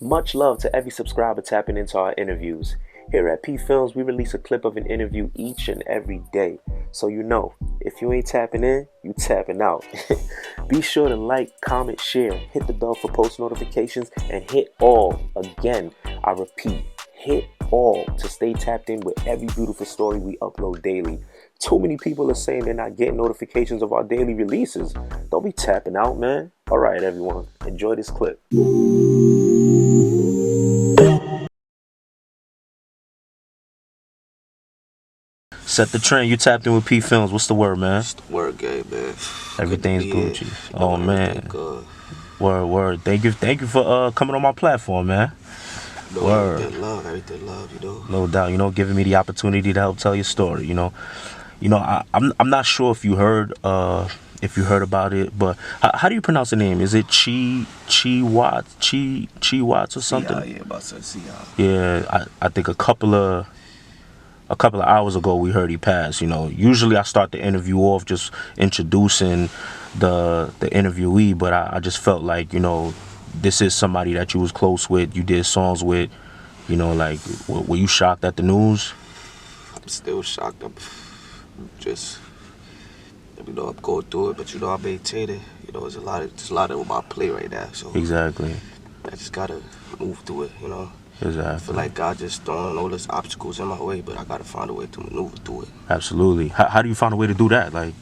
Much love to every subscriber tapping into our interviews. Here at PPhilms, we release a clip of an interview each and every day. So you know, if you ain't tapping in, you tapping out. Be sure to like, comment, share, hit the bell for post notifications, and hit all. Again, I repeat, hit all to stay tapped in with every beautiful story we upload daily. Too many people are saying they're not getting notifications of our daily releases. Don't be tapping out, man. All right, everyone, enjoy this clip. Set the trend. You tapped in with PPhilms. What's the word, man? It's the word game, man. Everything's Gucci. Oh man. Good. Word. Thank you for coming on my platform, man. No, Word. everything love, you know. No doubt, giving me the opportunity to help tell your story. I'm not sure if you heard about it, but how do you pronounce the name? Is it CHII Watts or something? Yeah, about to CHII. Yeah, I think a couple of hours ago we heard he passed. Usually I start the interview off just introducing the interviewee, but I just felt like this is somebody that you was close with, you did songs with. Like, were you shocked at the news? I'm still shocked. I'm just, I'm going through it, but I maintain it. There's a lot on my plate right now, so Exactly. I just gotta move through it. Exactly. I feel like God just throwing all these obstacles in my way, but I gotta find a way to maneuver through it. Absolutely. How do you find a way to do that? Like,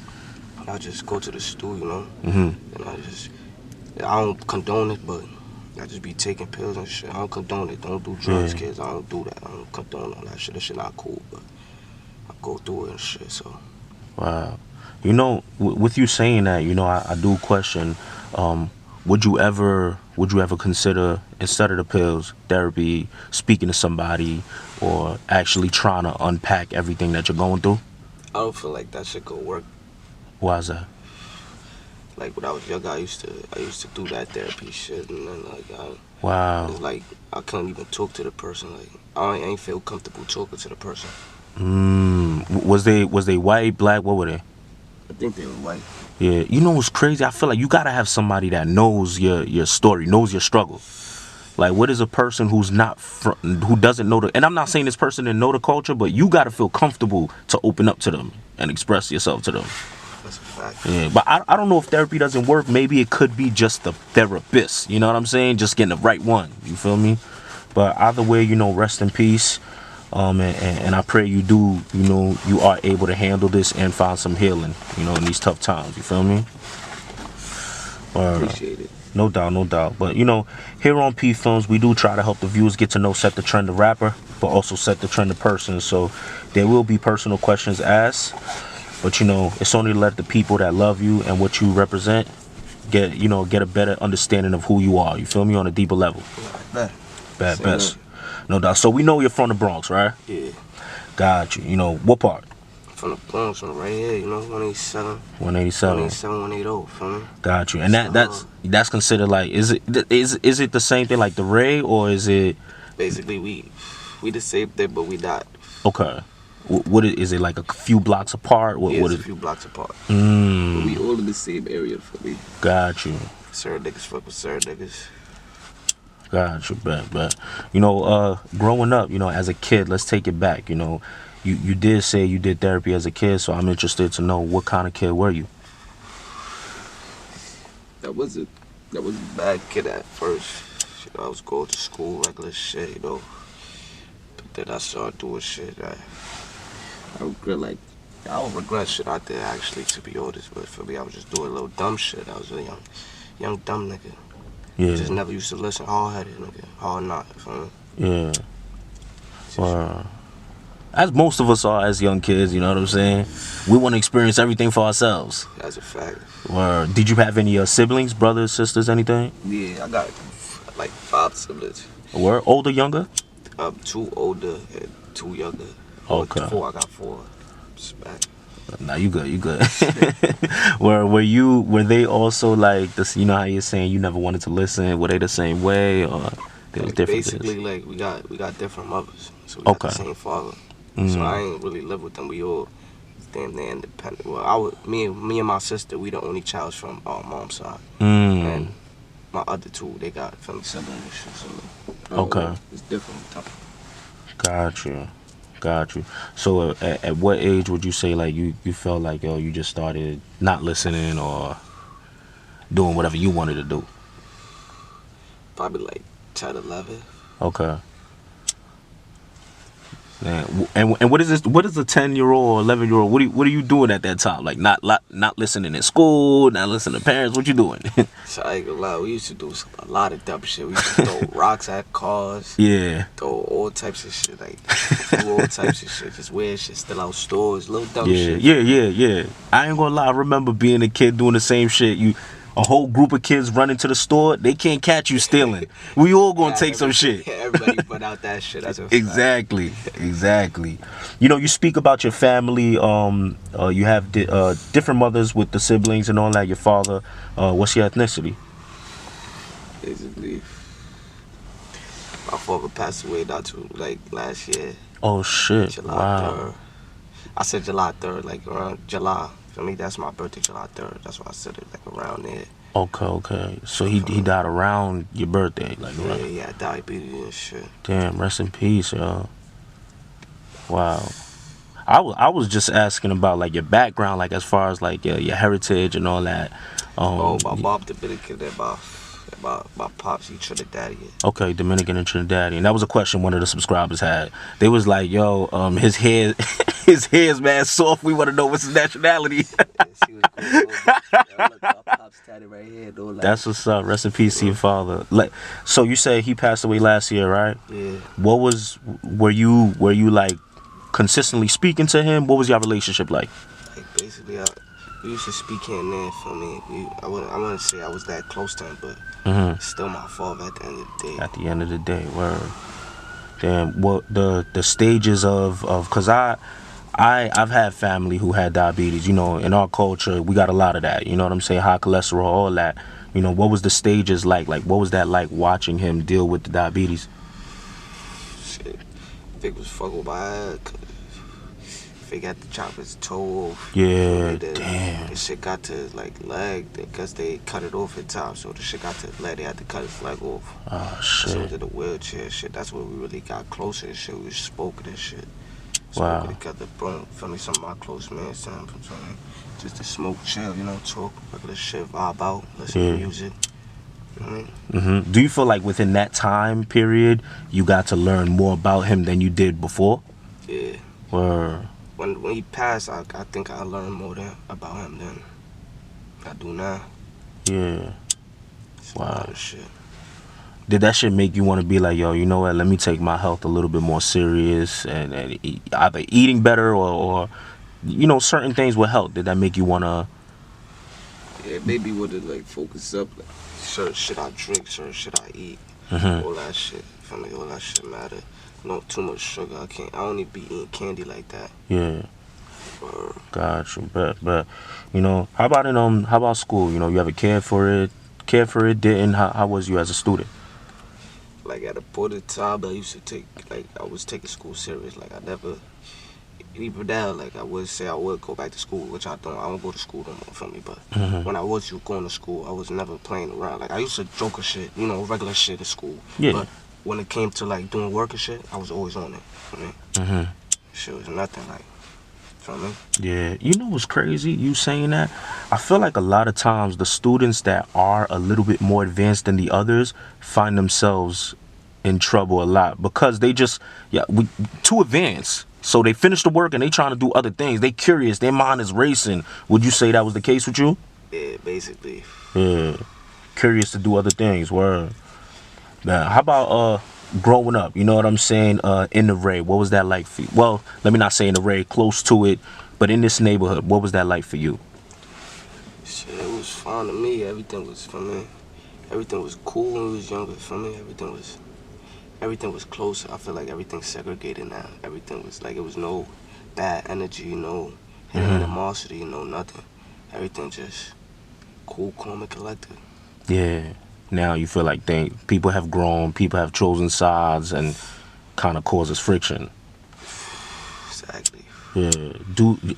I just go to the stool, mm-hmm. and I don't condone it, but I just be taking pills and shit. I don't condone it. Don't do drugs, kids. I don't do that. I don't condone all that shit. That shit not cool, but I go through it and shit, so. Wow. With you saying that, I do question, would you ever consider, instead of the pills, therapy, speaking to somebody, or actually trying to unpack everything that you're going through? I don't feel like that shit could work. Why is that? Like when I was younger, I used to do that therapy shit, and then Wow. It's like I couldn't even talk to the person. Like I ain't feel comfortable talking to the person. Was they white, black? What were they? I think they were white. Yeah. What's crazy? I feel like you gotta have somebody that knows your story, knows your struggle. Like, what is a person who doesn't know and I'm not saying this person didn't know the culture, but you gotta feel comfortable to open up to them and express yourself to them. That's a fact. Yeah, but I don't know if therapy doesn't work. Maybe it could be just the therapist. You know what I'm saying? Just getting the right one. You feel me? But either way, rest in peace. And I pray you do, you are able to handle this and find some healing, in these tough times. You feel me? Appreciate it. No doubt. But, here on PPhilms, we do try to help the viewers get to know Set the Trend the rapper, but also Set the Trend the person. So there will be personal questions asked. But, it's only to let the people that love you and what you represent get a better understanding of who you are. You feel me? On a deeper level. Best. No doubt. So we know you're from the Bronx, right? Yeah. Got you. What part? From the Bronx, from right here, 187. 187. 187, 180, feel me? Got you. And that's considered like, is it the same thing like the Ray, or is it? Basically, we the same thing, but we not. Okay. What is it, like a few blocks apart? What is a few blocks apart. But we all in the same area for me. Got you. Certain niggas fuck with certain niggas. Got you, bet. Growing up, as a kid, let's take it back. You did say you did therapy as a kid, so I'm interested to know what kind of kid were you? That was a bad kid at first. I was going to school, regular shit, But then I started doing shit. I don't regret shit I did, actually, to be honest. But for me, I was just doing a little dumb shit. I was a young dumb nigga. Yeah. Just never used to listen. Hard-headed nigga. Hard not. Yeah. Well, as most of us are as young kids, you know what I'm saying? We want to experience everything for ourselves. That's a fact. Well, did you have any siblings, brothers, sisters, anything? Yeah, I got like 5 siblings. Were older, younger? 2 older and 2 younger. Okay. 4, I got 4. Respect. Nah, you good. Were they also like this? How you're saying you never wanted to listen? Were they the same way, or there was differences? Basically, like we got different mothers, so we got the same father. So I ain't really live with them. We all damn near independent. Well, me and my sister, we the only child from our mom's side, and my other 2, they got family siblings and shit. So Okay. It's different. Got you. So at what age would you say like you felt like yo you just started not listening or doing whatever you wanted to do? Probably like 10, 11. Okay. And what is this? What is a 10-year-old or 11-year-old? What are you doing at that time? Like not listening in school, not listening to parents. What you doing? So I ain't gonna lie, we used to do a lot of dumb shit. We used to throw rocks at cars. Yeah. Throw all types of shit, like do all types of shit. Just weird shit, still out stores, little dumb shit. Yeah. I ain't gonna lie. I remember being a kid doing the same shit. A whole group of kids running to the store. They can't catch you stealing. We all gonna take some shit. Everybody put out that shit. That's a Exactly. You know, you speak about your family. You have different mothers with the siblings and all that. Your father. What's your ethnicity? Basically, my father passed away last year. Oh shit! July Wow. 3rd. I said July 3rd, like around July. For me, that's my birthday, July 3rd. That's why I said it, like around there. Okay. So he died around your birthday, like around. Yeah, he had diabetes and shit. Damn, rest in peace, yo. Wow. I was just asking about like your background, like as far as like your heritage and all that. My mom Dominican and my pops, he Trinidadian. Okay, Dominican and Trinidadian. That was a question one of the subscribers had. They was like, "Yo, his hair, his hair's mad soft. We want to know what's his nationality." That's what's up. Rest in peace to your father. So you say he passed away last year, right? Yeah. Were you like consistently speaking to him? What was your relationship like? Like basically, we used to speak here and there. For me, I wouldn't say I was that close to him, but it's still my father at the end of the day. At the end of the day, word. Damn. What the stages of because I've had family who had diabetes. You know, in our culture, we got a lot of that. You know what I'm saying? High cholesterol, all that. You know, what was the stages like? Like, what was that like watching him deal with the diabetes? Shit, Vic was fucked by it. Vic had to chop his toe off. Yeah, damn. The shit got to his leg because they cut it off at top. So the shit got to his leg. They had to cut his leg off. Oh shit. So to the wheelchair shit. That's where we really got closer and shit. We spoke and shit. Wow. Spoke together, bro. Feel me, some of my close man, just to smoke, chill, you know, talk, regular shit, vibe out, listen to music. You know what I mean? Do you feel like within that time period you got to learn more about him than you did before? Yeah. Or when he passed, I think I learned more about him than I do now. Yeah. It's Wow. a lot of shit. Did that shit make you want to be like, yo, you know what, let me take my health a little bit more serious and either eating better or you know, certain things will help? Did that make you want to? Yeah, maybe would have like focus up, like, certain shit I drink, certain shit I eat, all that shit. For me, all that shit matter. Not too much sugar. I don't need to be eating candy like that. Yeah. Got you. But you know, how about school? You know, you ever cared for it? Didn't? How was you as a student? Like at a point in time, I was taking school serious. Like I never, even now, like I would say I would go back to school, which I don't. I don't go to school no more for me. But when I was going to school, I was never playing around. Like I used to joke and shit, you know, regular shit at school. Yeah. But when it came to like doing work and shit, I was always on it. For me, shit was nothing like. For me. Yeah, you know what's crazy? You saying that? I feel like a lot of times the students that are a little bit more advanced than the others find themselves in trouble a lot because they just too advanced. So they finish the work and they trying to do other things. They curious. Their mind is racing. Would you say that was the case with you? Yeah, basically. Yeah, curious to do other things. Word. Now, how about growing up? You know what I'm saying? In the Ray, what was that like for you? Well, let me not say in the Ray, close to it, but in this neighborhood, what was that like for you? Shit, it was fun to me. Everything was for me. Everything was cool when we was younger. For me, everything was close. I feel like everything's segregated now. Everything was like, it was no bad energy, no animosity, no nothing. Everything just cool, calm, and collected. Yeah. Now you feel like people have grown, people have chosen sides, and kind of causes friction. Exactly. Yeah.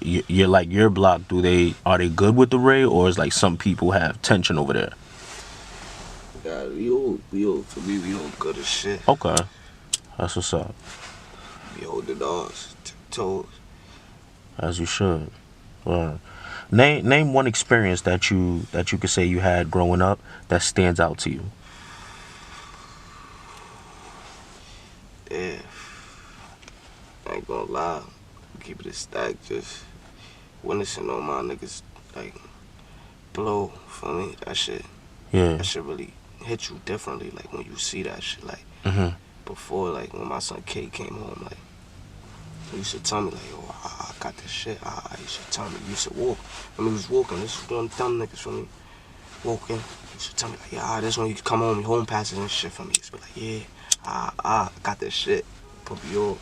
You're like your block? Are they good with the Ray, or is like some people have tension over there? God, we all, for me, we all good as shit. Okay. That's what's up. We holding ours, toes. As you should. Name one experience that you could say you had growing up that stands out to you. Yeah. I ain't gonna lie. Keep it a stack, just witnessing all my niggas like blow for me. That shit really hit you differently. Like when you see that shit. Like before, like when my son K came home, like he used to tell me like, yo, I got this shit. He used to tell me, he used to walk. When he was walking, this is one dumb niggas for me. Walking, he used to tell me like, yeah, this when you come home, your home passes and shit for me. He used to be like, yeah, I got this shit. Put me up.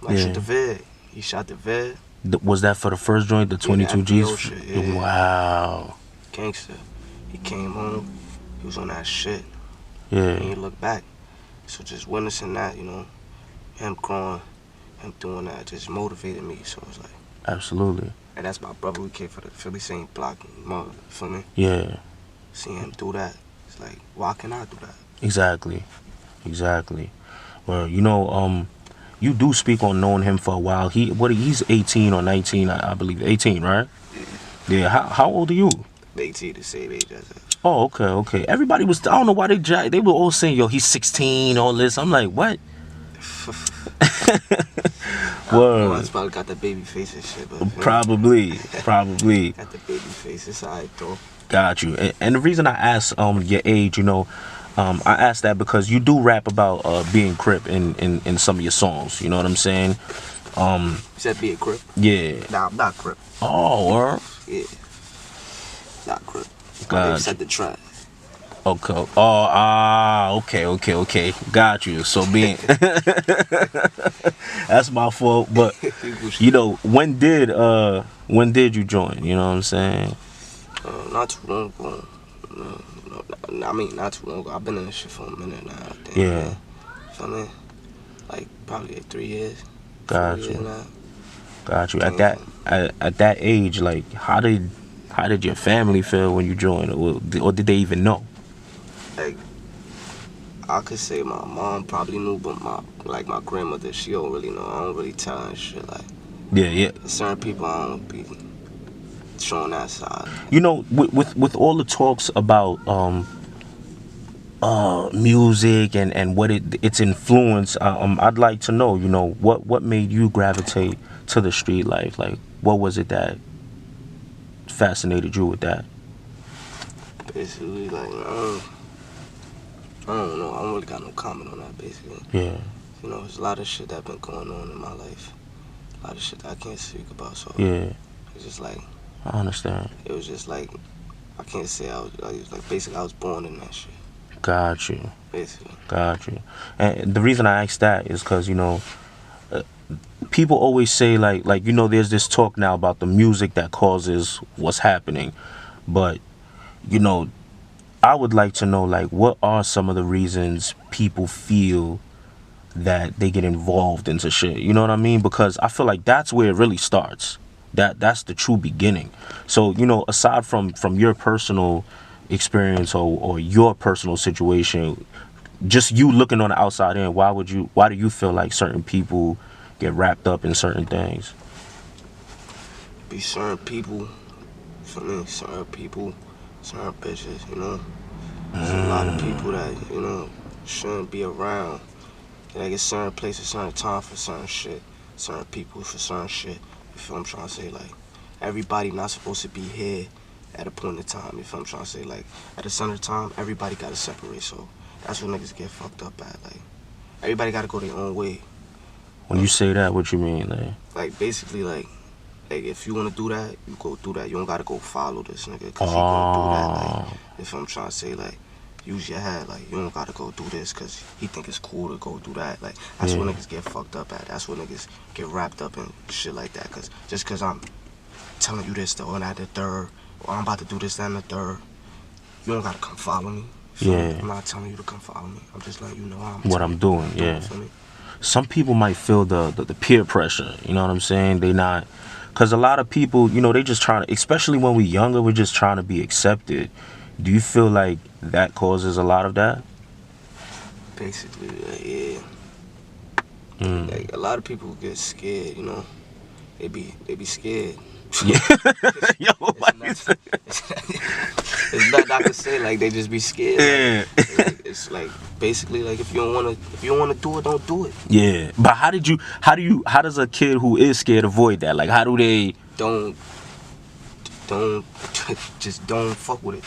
Like shoot the vid. He shot the vid. Was that for the first joint, the 22 G's? Shit, yeah. Wow. Gangster. He came home. He was on that shit. Yeah. And he looked back. So just witnessing that, you know, him growing, him doing that, just motivated me. So it's like. Absolutely. And that's my brother. We came for the Philly same block, mother. Feel me? Yeah. Seeing him do that, it's like, why can't I do that? Exactly. Well, you know, you do speak on knowing him for a while. He's 18 or 19, I believe. 18, right? Yeah. How old are you? 18, the same age as us. Oh, okay. Everybody was, I don't know why they were all saying, yo, he's 16, all this. I'm like, what? Well, he's probably got the baby face and shit. But, probably. Got the baby face. It's alright, though. Got you. And the reason I asked your age, you know, I asked that because you do rap about being Crip in some of your songs. You know what I'm saying? You said being Crip? Yeah. Nah, I'm not Crip. Oh, word? Yeah. Not Crip. Got you. Said the trap. Okay. Okay. Got you. So being that's my fault. But you know, when did you join? You know what I'm saying? Not too long ago. I mean, not too long ago. I've been in this shit for a minute now. I think, yeah. Feel me? Like probably 3 years. Got you. Now. Got you. At that age, like how did your family feel when you joined, or did they even know? Like, I could say my mom probably knew, but my grandmother, she don't really know. I don't really tell her and shit. Like, yeah. Certain people I don't be showing that side. You know, with all the talks about music and what its influence, I'd like to know, you know, what made you gravitate to the street life? Like, what was it that fascinated you with that? Basically, like, I don't know. I don't really got no comment on that, basically. Yeah. You know, there's a lot of shit that been going on in my life. A lot of shit that I can't speak about, so. Yeah. It's just like. I understand. It was just like, I can't say basically I was born in that shit. Got you. Basically. Got you. And the reason I asked that is because, you know, people always say, like, you know, there's this talk now about the music that causes what's happening. But, you know, I would like to know, like, what are some of the reasons people feel that they get involved into shit? You know what I mean? Because I feel like that's where it really starts. That's the true beginning. So, you know, aside from your personal experience or your personal situation, just you looking on the outside in, why do you feel like certain people get wrapped up in certain things? Be certain people, for me, certain people, certain bitches, you know. There's a lot of people that, you know, shouldn't be around. Like, it's certain places, certain time for certain shit, certain people for certain shit. You feel what I'm trying to say? Like, everybody not supposed to be here at a point in time. You feel what I'm trying to say? Like, at a certain time, everybody got to separate. So that's what niggas get fucked up at. Like, everybody got to go their own way. When you say that, what you mean? Like basically, like if you want to do that, you go do that. You don't got to go follow this nigga because he gonna do that. Like, if I'm trying to say, like, use your head. Like, you don't got to go do this because he think it's cool to go do that. Like, that's what niggas get fucked up at. That's what niggas get wrapped up in shit like that. Because just because I'm telling you this, or that, the third, or I'm about to do this, that, and the third, you don't got to come follow me. Yeah. I'm not telling you to come follow me. I'm just letting you know what I'm doing. Yeah. Some people might feel the peer pressure. You know what I'm saying? They not, because a lot of people, you know, they just trying to, especially when we're younger, we're just trying to be accepted. Do you feel like that causes a lot of that? Basically, yeah. Mm. Like a lot of people get scared, you know. They be scared. Yeah. Yo, it's not I can say, like they just be scared. Yeah. Like, it's like basically like if you don't wanna do it, don't do it. Yeah. But how does a kid who is scared avoid that? Like how do they Don't just don't fuck with it.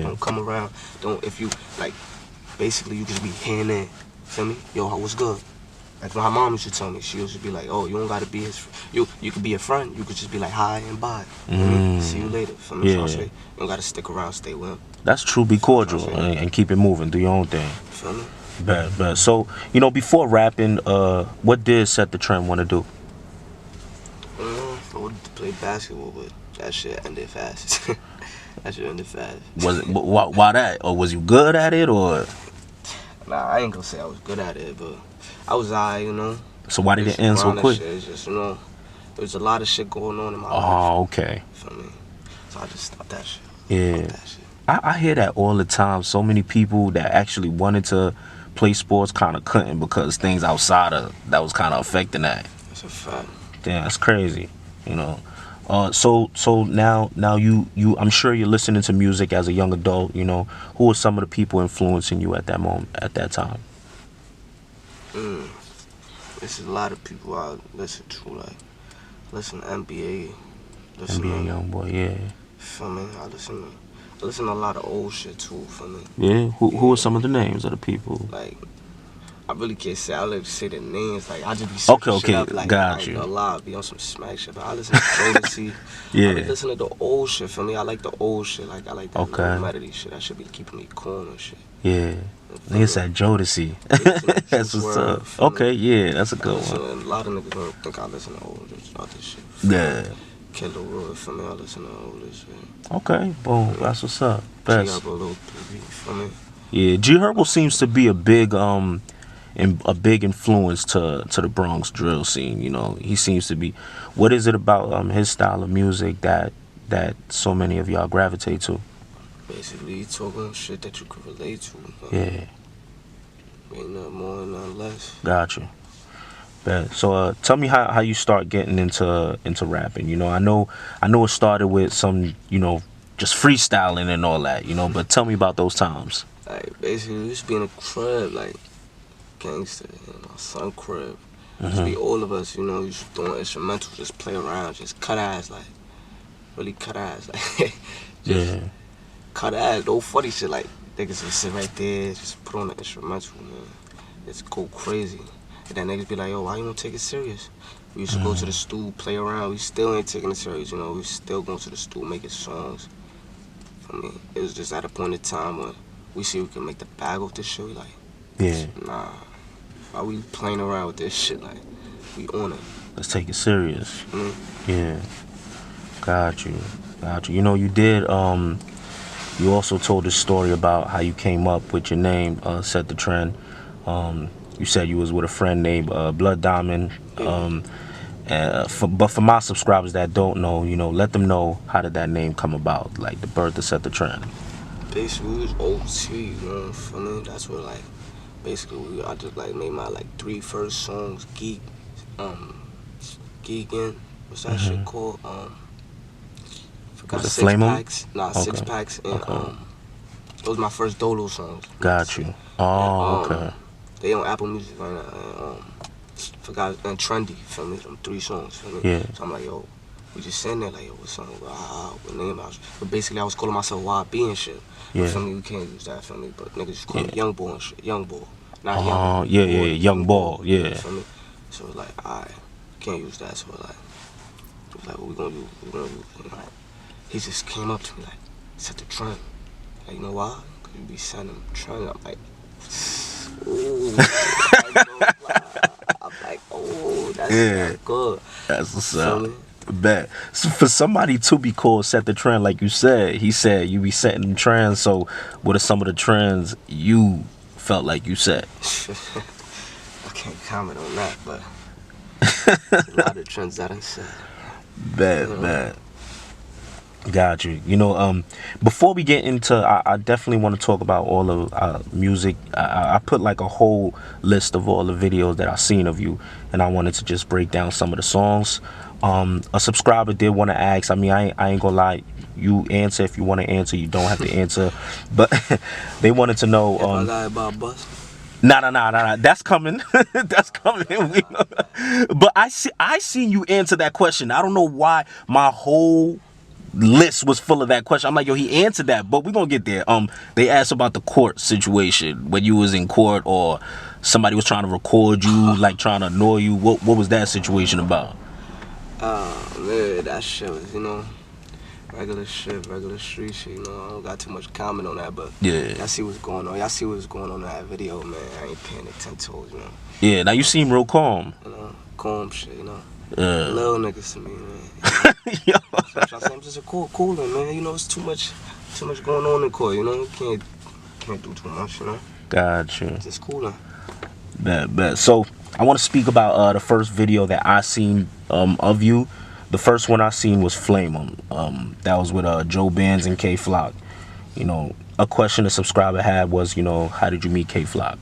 Don't come around. Don't if you like basically you just be hearing it. Feel me? Yo, what's good? Like my mom used to tell me, she used to be like, "Oh, you don't gotta be his. You could be a friend. You could just be like, hi and bye. See you later." For me, so I say, you don't gotta stick around, stay with him. That's true. Be cordial and keep it moving. Do your own thing. Feel me? Bet. So before rapping, what did Set the Trend want to do? I wanted to play basketball, but that shit ended fast. That shit ended fast. Was it why that? Or was you good at it or? Nah, I ain't gonna say I was good at it, but I was alright, you know. So why did it end so quick? It's just, you know, there was a lot of shit going on in my life. Oh, okay. For me, so I just stopped that shit. Yeah. I hear that all the time. So many people that actually wanted to play sports kind of couldn't because things outside of that was kind of affecting that. That's a fact. Damn, that's crazy. You know. So now you I'm sure you're listening to music as a young adult. You know, who are some of the people influencing you at that moment, at that time? There's a lot of people I listen to, like listen to NBA, NBA YoungBoy, yeah. Feel me? I listen to a lot of old shit too. Feel me? Yeah. Who are some of the names of the people? Like I really can't say. I like to say the names. Like I just be searching shit up. Like got you. A lot be on some smack shit. But I listen to Jodeci. Yeah. I be listening to the old shit. For me, I like the old shit. Like I like that melody shit. That should be keeping me cool and shit. Yeah. Nigga said Jodeci. That's what's up. Okay, yeah, that's a good one. A lot of niggas don't think I listen to all this shit. Yeah. Killer Roy, for me, I listen to all this shit. Okay, boom, that's what's up. Best. For me. Yeah, G Herbo seems to be a big influence to the Bronx drill scene. You know, he seems to be. What is it about his style of music that so many of y'all gravitate to? Basically, talking shit that you could relate to. Yeah. Ain't nothing more, nothing less. Gotcha. Bet. So tell me how you start getting into rapping. You know, I know it started with some, you know, just freestyling and all that, you know, but tell me about those times. Like basically we used to be in a crib, like gangster, you know, my son crib. Used to be all of us, you know, used to doing instrumentals, just play around, just cut ass, like really cut ass, like just cut ass, no funny shit, like niggas just sit right there, just put on the instrumental, man. Just go crazy. And then niggas be like, yo, why you don't take it serious? We used to go to the stool, play around. We still ain't taking it serious, you know. We still going to the stool, making songs. I mean, it was just at a point in time when we see we can make the bag off this shit. We like, nah, why we playing around with this shit? Like, we on it. Let's take it serious. Yeah. Got you. You know, you did, you also told this story about how you came up with your name, Set the Trend. You said you was with a friend named Blood Diamond. But for my subscribers that don't know, you know, let them know how did that name come about, like the birth of Set the Trend. Basically, we was OT, you know, for me, that's what, like, basically, I just, like, made my, like, 3 first songs, Geekin', what's that shit called? Forgot. Was it Flame 'Em? Nah, 6 packs, and, those was my first Dolo songs. Got you. Oh, okay. They on Apple Music right now, and, forgot, and Trendy, feel me, them 3 songs, feel me? Yeah. So I'm like, yo, we just sitting there like, yo, what's something, what name I was, but basically I was calling myself YB and shit. Yeah. Feel me, we can't use that, feel me, but niggas just call me Young Boy and shit, Young Boy. Not Young Boy. Yeah, Young Boy, yeah. Feel me? So it's like, alright, can't use that, so like, what we gonna do? And like, he just came up to me like, Set the Trend. Like, you know why? Cause you be sending him Trend. I'm like, ooh. I'm like, oh, that's good. That's what's up. Bet. So for somebody to be called Set the Trend, like you said, he said you be setting them trends. So what are some of the trends you felt like you set? I can't comment on that, but a lot of trends that I said. Bet. Got you. You know, before we get into, I definitely want to talk about all of music. I put like a whole list of all the videos that I've seen of you, and I wanted to just break down some of the songs. A subscriber did want to ask. I mean, I ain't gonna lie. You answer if you want to answer. You don't have to answer, but they wanted to know. If I lie about bus. Nah. That's coming. That's coming. But I seen you answer that question. I don't know why my whole list was full of that question. I'm like, yo, he answered that, but we're gonna get there. They asked about the court situation when you was in court, or somebody was trying to record you, like trying to annoy you. What was that situation about? Man, that shit was, regular shit, regular street shit. I don't got too much comment on that, but Yeah. y'all see what's going on. Y'all see what's going on in that video, man. I ain't paying it 10 toes, Yeah. Now you seem real calm. Calm shit, little niggas to me, man. Yo. So I'm just a cooler, man. It's too much going on in court. Can't do too much, Got you. Just cooler. Bet. So I want to speak about the first video that I seen of you. The first one I seen was Flame 'Em. That was with Joe Bands and K Flock. A question a subscriber had was, how did you meet K Flock?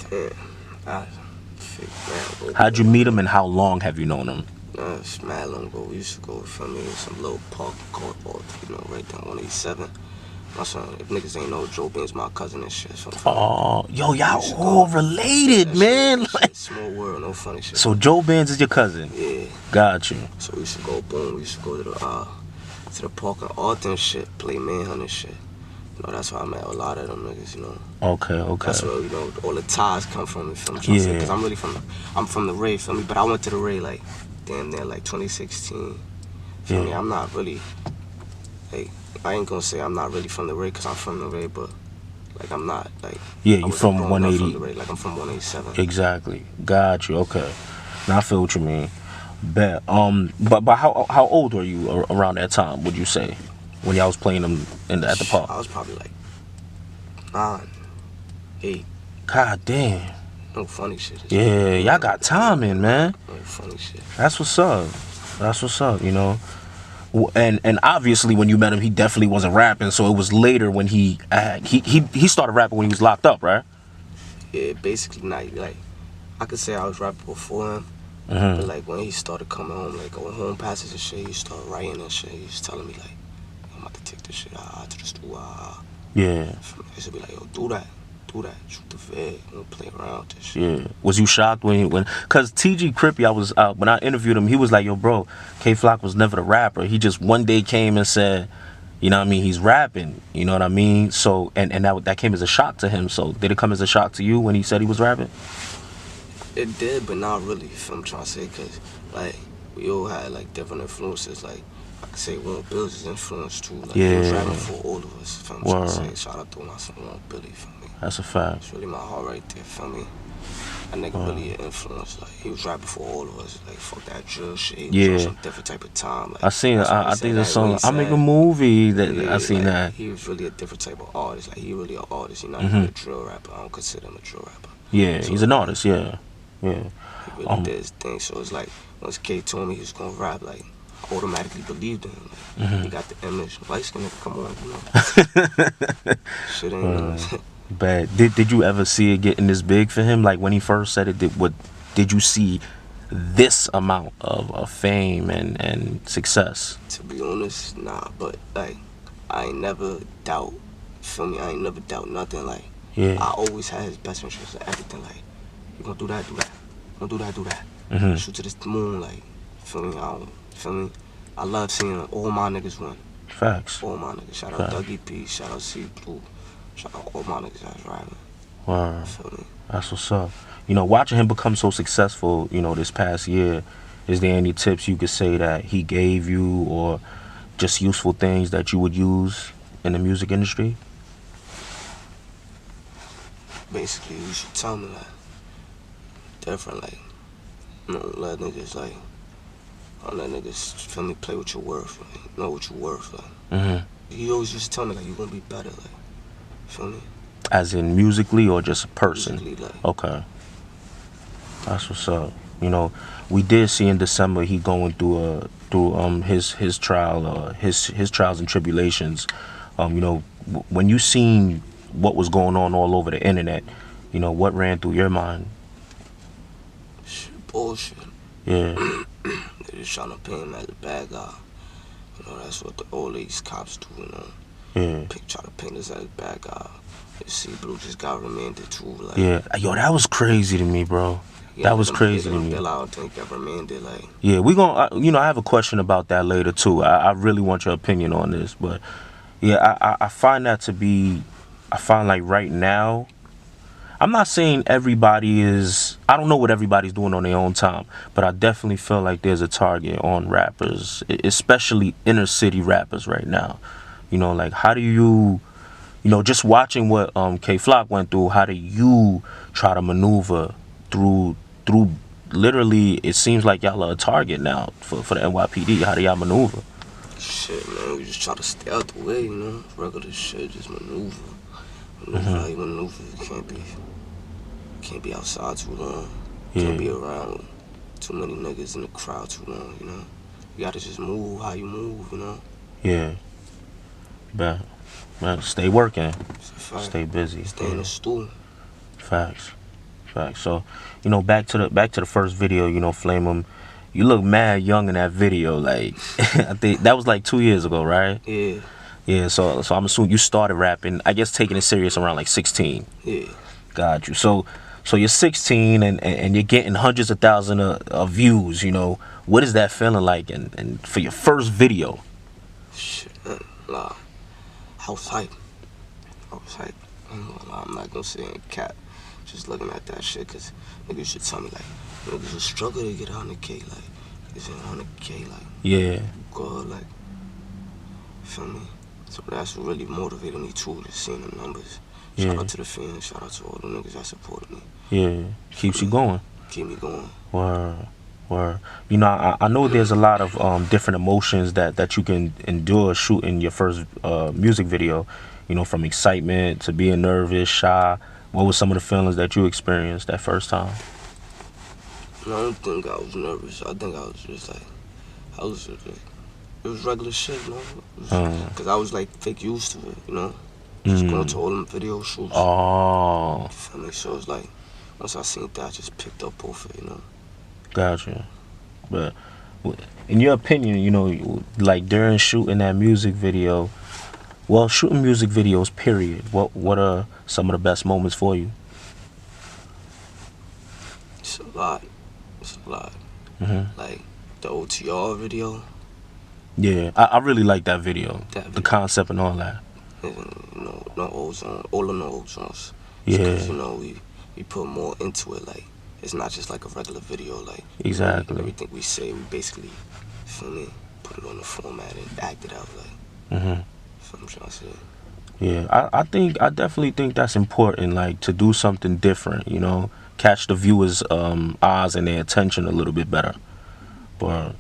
Damn. How'd you meet him, and how long have you known him? It's mad long ago. We used to go from some little park called, right down 187. My son, if niggas ain't know, Joe Ben's my cousin and shit. So Oh, yo, y'all all related, man. Shit, small world, no funny shit. So Joe Benz is your cousin? Yeah. Got you. So we used to go, boom, we used to go to the park and art and shit, play manhunt and shit. That's where I met a lot of them niggas, Okay. That's where, all the ties come from, you feel me? Yeah. Because I'm from the Ray, feel me? But I went to the Ray, like, damn near, like, 2016. Feel me? I'm not really, like, I ain't gonna say I'm not really from the Ray, because I'm from the Ray, but, like, I'm not, like... Yeah, you from 180. From the Ray, like, I'm from 187. Exactly. Got you, okay. Now I feel what you mean. Bet. But how old were you around that time, would you say? When y'all was playing them at the park? I was probably like 9, 8. God damn. No funny shit. Yeah, y'all got time in, man. No funny shit. That's what's up. And obviously when you met him, he definitely wasn't rapping. So it was later when he started rapping when he was locked up, right? Yeah, basically not. Like, I could say I was rapping before him. But like when he started coming home, like going home passes and shit, he started writing and shit. He was telling me like, I'm about to take this shit to the studio. Yeah. He used to be like, yo, do that, shoot the vid, don't play around with this shit. Yeah. Was you shocked when cause TG Crippy, when I interviewed him, he was like, yo, bro, K Flock was never the rapper. He just one day came and said, you know what I mean, he's rapping. You know what I mean? So and that came as a shock to him. So did it come as a shock to you when he said he was rapping? It did, but not really, you feel what I'm trying to say, cause like we all had like different influences. Like I could say Warren Bill's influence too. Like he was rapping for all of us, feel what I'm trying to say. Shout out to my son Warren Billy, feel me? That's a fact. It's really my heart right there, feel me? That nigga really an influence. Like he was rapping for all of us. Like fuck that drill shit. He was on some different type of time. Like, I think the song I make a movie that I seen that. He was really a different type of artist. Like he really an artist. He's not even a drill rapper. I don't consider him a drill rapper. Yeah, so, he's an artist. Yeah. He really did his thing. So it's like once K told me he was gonna rap, like I automatically believed him. Like, he got the image. Light skin nigga, come on, shit ain't. Bad. Did you ever see it getting this big for him? Like when he first said it, did you see this amount of fame and success? To be honest, nah. But like I ain't never doubt. Feel me? I ain't never doubt nothing. Like I always had his best interest in everything. Like you gonna do that, do that. You gonna do that. Shoot to this moon. Like feel me? I love seeing all my niggas win. Facts. All my niggas. Shout out Dougie P. Shout out C Blue. Shout out all my niggas that's rapping. Wow. Feel me? That's what's up. Watching him become so successful, this past year, is there any tips you could say that he gave you or just useful things that you would use in the music industry? Basically, you should tell me that. Different, like, let niggas, like, don't let niggas, feel me, play with your worth, like, know what you're worth, like. He always used to tell me, like, you're gonna be better, like, feel me? As in musically or just a person? Musically, like. Okay. That's what's up. We did see in December he going through through his trial, his trials and tribulations, when you seen what was going on all over the internet, what ran through your mind? Shit, bullshit. Yeah. They just trying to paint him as a bad guy. That's what all these cops do, Yeah. Try to paint us as a bad guy. You see, Blue just got remanded too. Like, yeah. Yo, that was crazy to me, bro. That was crazy to me. I think got remanded, like. Yeah, we gonna, I have a question about that later too. I really want your opinion on this, but yeah, I find that to be, I find like right now, I'm not saying everybody is, I don't know what everybody's doing on their own time, but I definitely feel like there's a target on rappers, especially inner city rappers right now. Like how do you, just watching what K Flock went through, how do you try to maneuver through literally, it seems like y'all are a target now for the NYPD. How do y'all maneuver? Shit, man, we just try to stay out the way, regular shit, just maneuver how you maneuver. You can't be outside too long. Can't be around too many niggas in the crowd too long, You gotta just move how you move, Yeah. But stay working. Stay busy. Stay in the stool. Facts. So, back to the first video, Flame 'em. You look mad young in that video. Like, I think that was like 2 years ago, right? Yeah. Yeah. So I'm assuming you started rapping, I guess, taking it serious around like 16. Yeah. Got you. So you're 16 and you're getting hundreds of thousands of views. What is that feeling like? And for your first video? Shit, nah. I was hype. I'm not gonna say in cap. Just looking at that shit, cause niggas should tell me like, niggas a struggle to get 100K, like, it's 100K, like, yeah, God, like, feel me? So that's what really motivated me too, just seeing the numbers. Shout out to the fans, shout out to all the niggas that supported me. Yeah, keeps you going. Keep me going. Word. I know there's a lot of different emotions that you can endure shooting your first music video. From excitement to being nervous, shy. What were some of the feelings that you experienced that first time? I don't think I was nervous. I think I was just like, it was regular shit, Because I was like fake used to it, Just going to all them video shoots. Oh. You feel me? So it's like, once I seen that, I just picked up off it, Gotcha. But in your opinion, like during shooting that music video, well, shooting music videos, period, what are some of the best moments for you? It's a lot. Like the OTR video. Yeah, I really like that video. The concept and all that. No ozone, all of the ozones. Yeah. Because, we put more into it, like, it's not just like a regular video, like. Exactly. Everything we say, we basically, feel me, put it on the format and act it out, like. Feel what I'm trying to say. Yeah, I definitely think that's important, like, to do something different, catch the viewers' eyes and their attention a little bit better. But,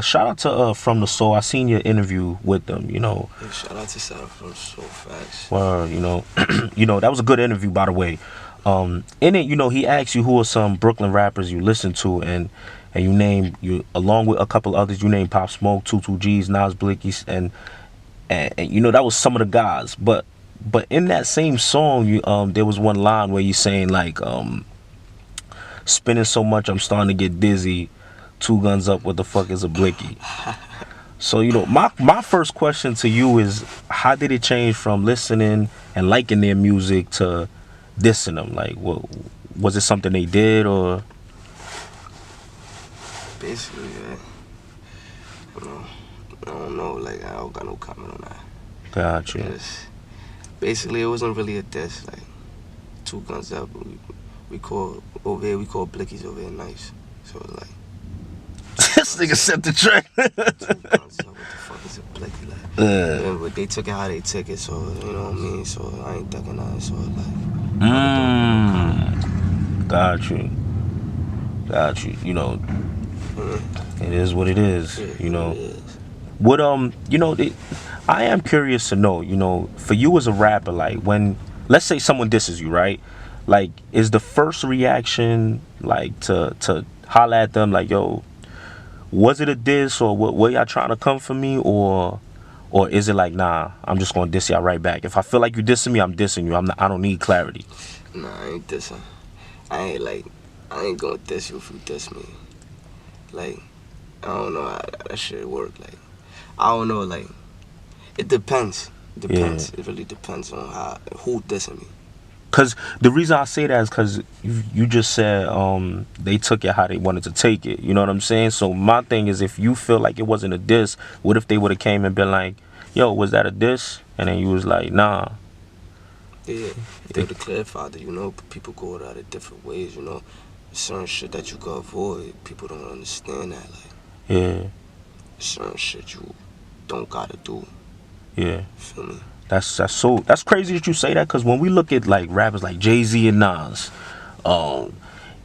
shout out to From the Soul. I seen your interview with them, Yeah, shout out to From the Soul, facts. Well, that was a good interview, by the way. In it, he asked you who are some Brooklyn rappers you listen to, and you name, along with a couple others, you named Pop Smoke, 22 G's, Nas, Blicky, and that was some of the guys. But in that same song, there was one line where you saying like, spinning so much I'm starting to get dizzy. 2 guns up, what the fuck is a blicky? So my first question to you is, how did it change from listening and liking their music to dissing them? Like, what was it, something they did, or? Basically, I don't know, like, I don't got no comment on that. Gotcha. Yes. Basically, it wasn't really a diss, like, 2 guns up, we call blickies over here nice. So it's like, this nigga set the track. 2 guns up, what the fuck is a blicky, like? Yeah, but they took it how they took it, so, you know what I mean? So I ain't ducking that, so like, Got you. It is what it is. It is. What I am curious to know. For you as a rapper, like when, let's say someone disses you, right? Like, is the first reaction like to holler at them, like, yo, was it a diss, or what? Were y'all trying to come for me, or is it like, nah, I'm just gonna diss y'all right back? If I feel like you dissing me, I'm dissing you. I don't need clarity. Nah, I ain't dissing. I ain't gonna diss you if you diss me. Like, I don't know how that shit work. Like, I don't know. Like, it depends. It depends. Yeah. It really depends on who dissing me. Cause the reason I say that is cause you just said they took it how they wanted to take it. You know what I'm saying? So my thing is, if you feel like it wasn't a diss, what if they would have came and been like, "Yo, was that a diss?" And then you was like, "Nah." Yeah, if they would have clarified that, you know, people go about it different ways, you know. Certain shit that you can avoid, people don't understand that. Like, Yeah. certain shit you don't gotta do. Yeah. Feel me? That's crazy that you say that, because when we look at like rappers like Jay-Z and Nas,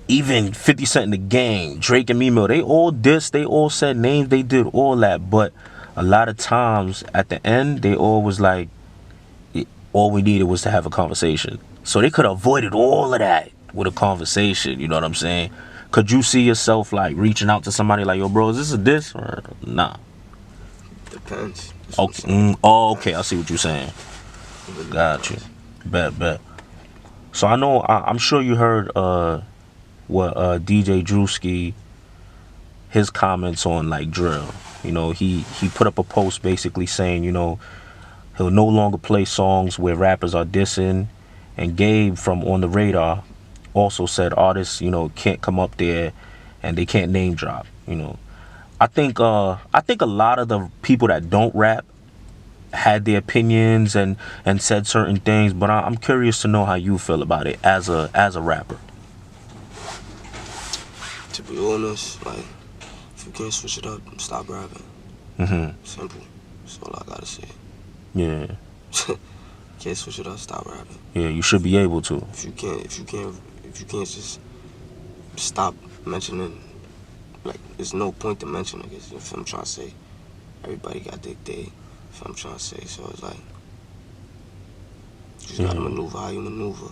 even 50 Cent in the Game, Drake and Mimo, they all dissed, they all said names, they did all that, but a lot of times at the end they all was like, all we needed was to have a conversation. So they could have avoided all of that with a conversation, you know what I'm saying? Could you see yourself like reaching out to somebody like, "Yo, bro, is this a diss?" Or nah? Depends. Okay. Okay, I see what you're saying. Really Got you. depends. Bet. So I know, I'm sure you heard what DJ Drewski, his comments on like drill. You know, he put up a post basically saying, you know, he'll no longer play songs where rappers are dissing. And Gabe from On the Radar also said artists, you know, can't come up there and they can't name drop. You know, I think a lot of the people that don't rap had their opinions and said certain things, but I'm curious to know how you feel about it as a rapper. To be honest, like, if you can't switch it up, stop rapping. Simple. That's all I gotta say. Yeah. Can't switch it up, stop rapping. Yeah, you should be able to. If you can't just stop mentioning, like, there's no point to mention it. If I'm trying to say, everybody got their day. If I'm trying to say, so it's like, you just gotta maneuver how you maneuver.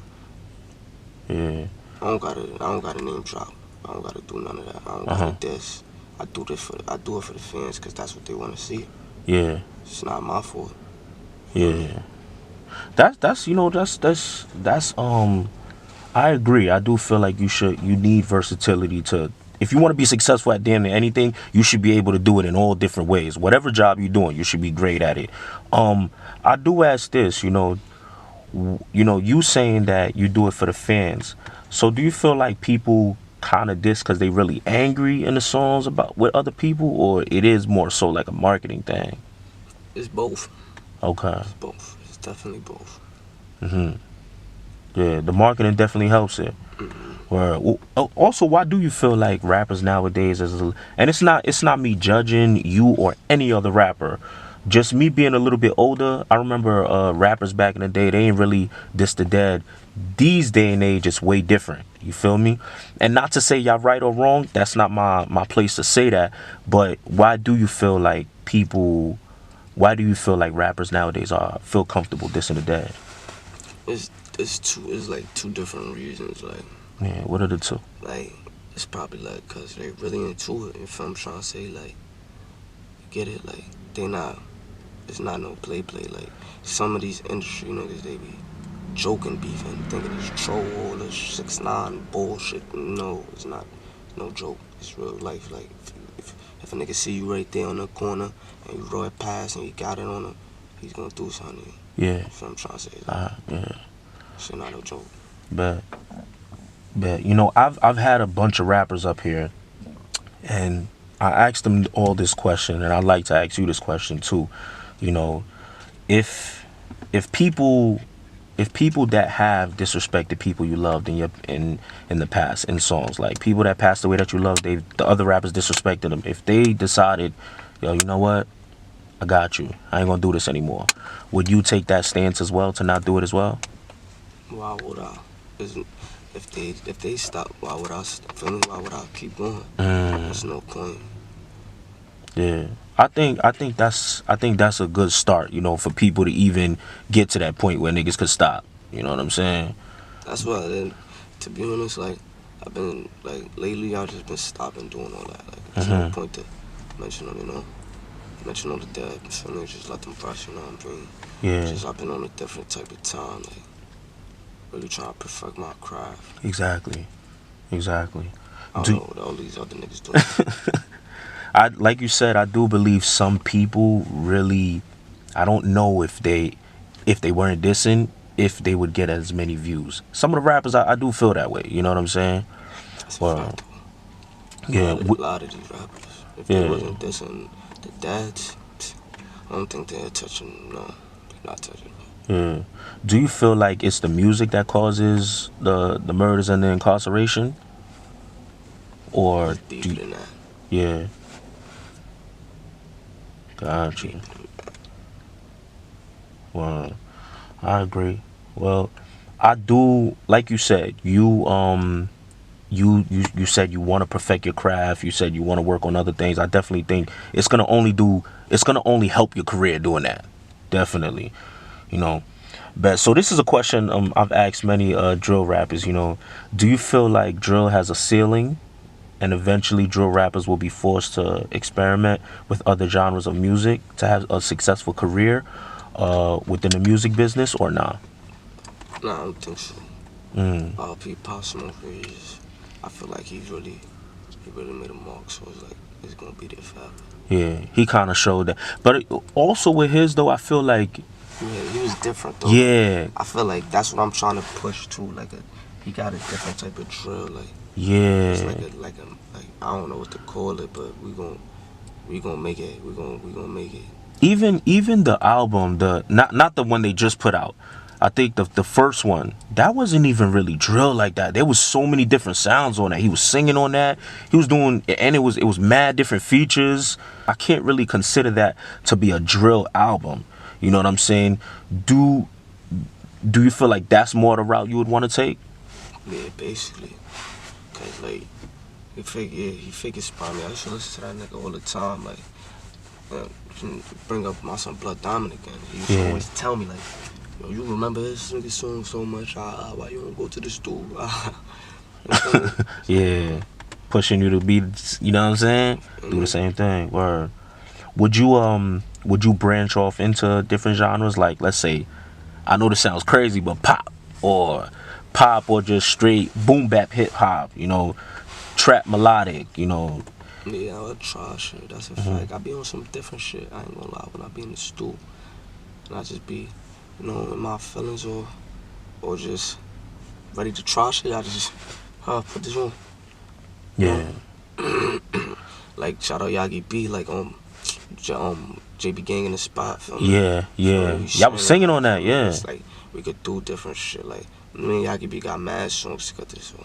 Yeah. I don't gotta name drop. I don't gotta do none of that. I don't gotta diss. I do it for the fans, because that's what they want to see. Yeah. It's not my fault. Yeah. That's you know, that's I agree. I do feel like you need versatility to, if you want to be successful at damn near anything, you should be able to do it in all different ways. Whatever job you're doing, you should be great at it. I do ask this, you know, you saying that you do it for the fans. So do you feel like people kind of diss because they really angry in the songs about with other people, or it is more so like a marketing thing? It's both. Okay. It's both. It's definitely both. Yeah, the marketing definitely helps it. Where also, why do you feel like rappers nowadays and it's not me judging you or any other rapper, just me being a little bit older. I remember rappers back in the day, they ain't really diss the dead. These day and age, it's way different. You feel me? And not to say y'all right or wrong, that's not my place to say that. But why do you feel like rappers nowadays feel comfortable dissing the dead? It's like two different reasons. Like, Yeah, what are the two? like, it's probably like because they really into it. If I'm trying to say, like, get it, like, it's not no play. Like, some of these industry niggas, they be joking, beefing, thinking it's troll, all this 6ix9ine bullshit. No, it's not. No joke. It's real life. Like, if a nigga see you right there on the corner and you roll it past and you got it on him, he's gonna do something. Yeah. That's what I'm trying to say. Like, Yeah. shit not no joke. But you know, I've had a bunch of rappers up here, and I asked them all this question, and I'd like to ask you this question too. You know, if people that have disrespected people you loved in the past in songs, like people that passed away that you loved, the other rappers disrespected them. If they decided, yo, you know what, I got you, I ain't gonna do this anymore, would you take that stance as well to not do it as well? Why would I? If they stop, why would I? Why would I keep going? There's no point. Yeah, I think that's a good start, you know, for people to even get to that point where niggas could stop. You know what I'm saying? That's why. Then, to be honest, like, I've been like lately, I've just been stopping doing all that. Like, there's no point to mention them, mention on the dead. So I just let them brush, what I'm saying? Yeah. Just I've been on a different type of time, like really trying to perfect my craft. Exactly. I don't know what all these other niggas doing. Like you said, I do believe some people really, I don't know if they weren't dissing, if they would get as many views. Some of the rappers, I do feel that way. You know what I'm saying? That's Well, a fact. Yeah. A lot of these rappers, if they wasn't dissing the dads, I don't think they're touching. No, they're not touching. Yeah. Do you feel like it's the music that causes the murders and the incarceration, or It's deeper than that. Yeah. Gotcha. Well, I agree. Well, I do, like you said, you said you want to perfect your craft. You said you want to work on other things. I definitely think it's gonna only help your career doing that. Definitely, But so this is a question I've asked many drill rappers. Do you feel like drill has a ceiling, and eventually drill rappers will be forced to experiment with other genres of music to have a successful career within the music business, or not? No, I don't think so. P possible is, I feel like he really made a mark, so it's gonna be there forever. Yeah, he kind of showed that. But also with his though, I feel like he was different though. Yeah, I feel like that's what I'm trying to push to. He got a different type of drill. Yeah, it's like I don't know what to call it, but we gonna make it. We gonna make it. Even the album, the not the one they just put out. I think the first one, that wasn't even really drill like that. There was so many different sounds on that. He was singing on that. He was doing, and it was mad different features. I can't really consider that to be a drill album. You know what I'm saying? Do you feel like that's more the route you would want to take? Yeah, basically. Cause he fake inspired me. I used to listen to that nigga all the time. Bring up my son Blood Diamond again. He used to always tell me yo, you remember this nigga song so much? Why you don't go to the stool? Yeah, pushing you to be, you know what I'm saying? Do the same thing. Word. Would you branch off into different genres? Like, let's say, I know this sounds crazy, but pop or just straight boom bap hip hop, trap melodic, Yeah, I would try shit. That's a fact. I be on some different shit. I ain't gonna lie. When I be in the stool, and I just be, in my feelings or just ready to try shit, I just put this on. Yeah. Shout out Yagi B, JB Gang in the spot. Yeah. Y'all was singing on that, yeah. It's we could do different shit. Me and Yagi B got mad songs together, so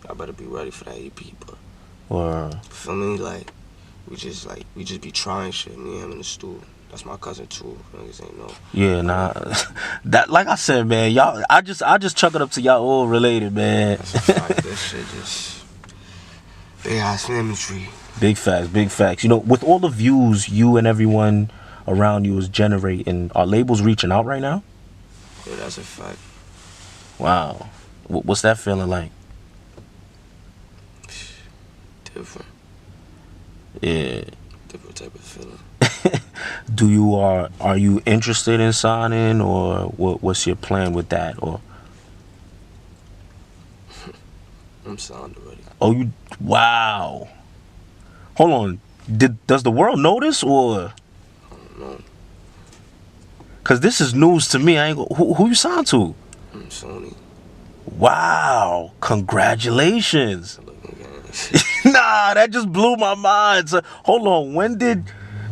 I better be ready for that EP. But feel me, we just be trying shit. Me and him in the studio. That's my cousin too. Niggas ain't know. Yeah, nah. That, like I said, man, y'all. I just chuck it up to y'all all related, man. That's a fact. That shit just big ass family tree. Big facts. With all the views you and everyone around you is generating, are labels reaching out right now? Yeah, that's a fact. Wow. What's that feeling like? Different. Yeah. Different type of feeling. Are you interested in signing, or what's your plan with that? Or I'm signed already. Oh, wow. Hold on. Does the world know this, or? I don't know. Cause this is news to me. I ain't who you signed to? Sony. Wow! Congratulations. Nah, that just blew my mind. So, hold on.